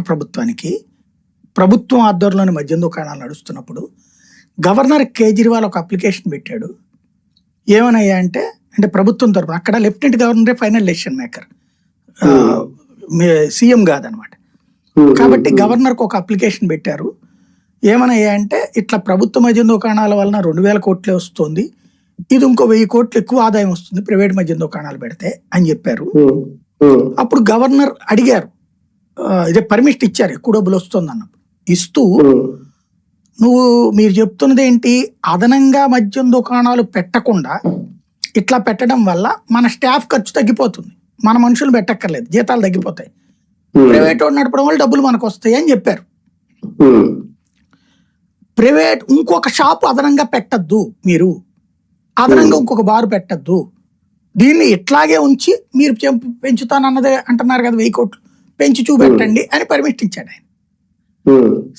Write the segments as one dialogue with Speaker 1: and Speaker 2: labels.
Speaker 1: ప్రభుత్వానికి ప్రభుత్వం ఆధ్వర్యంలోని మద్యం దుకాణాలు నడుస్తున్నప్పుడు గవర్నర్ కేజ్రీవాల్ ఒక అప్లికేషన్ పెట్టాడు. ఏమనయ్యా అంటే ప్రభుత్వం తరపున అక్కడ లెఫ్టినెంట్ గవర్నరే ఫైనల్ డెసిషన్ మేకర్, సీఎం కాదనమాట. కాబట్టి గవర్నర్కి ఒక అప్లికేషన్ పెట్టారు. ఏమనయ్యా అంటే ఇట్లా ప్రభుత్వ మద్యం దుకాణాల వలన 2000 కోట్లే వస్తుంది, ఇది ఇంకో 1000 కోట్లు ఎక్కువ ఆదాయం వస్తుంది ప్రైవేట్ మద్యం దుకాణాలు పెడితే అని చెప్పారు. అప్పుడు గవర్నర్ అడిగారు, ఇదే పర్మిషన్ ఇచ్చారు, ఎక్కువ డబ్బులు వస్తుంది అన్నప్పుడు. ఇస్తూ మీరు చెప్తున్నది ఏంటి, అదనంగా మద్యం దుకాణాలు పెట్టకుండా ఇట్లా పెట్టడం వల్ల మన స్టాఫ్ ఖర్చు తగ్గిపోతుంది, మన మనుషులు పెట్టక్కర్లేదు, జీతాలు తగ్గిపోతాయి, ప్రైవేట్ వాడు నడపడం వల్ల డబ్బులు మనకు వస్తాయి అని చెప్పారు. ప్రైవేట్ ఇంకొక షాపు అదనంగా పెట్టద్దు, మీరు అదనంగా ఇంకొక బారు పెట్టద్దు, దీన్ని ఇట్లాగే ఉంచి మీరు పెంచుతానన్నదే అంటున్నారు కదా, 1000 కోట్లు పెంచి చూపెట్టండి అని పర్మిషన్ ఇచ్చాడు ఆయన.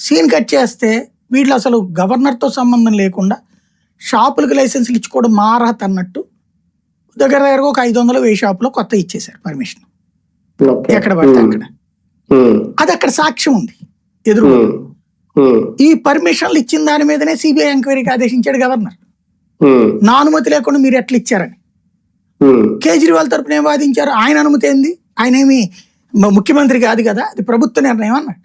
Speaker 1: సీన్ కట్ చేస్తే వీళ్ళు అసలు గవర్నర్తో సంబంధం లేకుండా షాపులకు లైసెన్సులు ఇచ్చుకోవడం మా అర్హత అన్నట్టు దగ్గర ఒక 500-1000 షాపులో కొత్త ఇచ్చేశారు పర్మిషన్, ఎక్కడ పడితే అక్కడ. అది అక్కడ సాక్ష్యం ఉంది ఎదురు. ఈ పర్మిషన్లు ఇచ్చిన దాని మీదనే సిబిఐ ఎంక్వైరీకి ఆదేశించాడు గవర్నర్. నా అనుమతి లేకుండా మీరు ఎట్లా ఇచ్చారని. కేజ్రీవాల్ తరపున ఏం వాదించారు, ఆయన అనుమతి ఏంది, ఆయన ఏమి ముఖ్యమంత్రి కాదు కదా, అది ప్రభుత్వ నిర్ణయం అన్నాడు.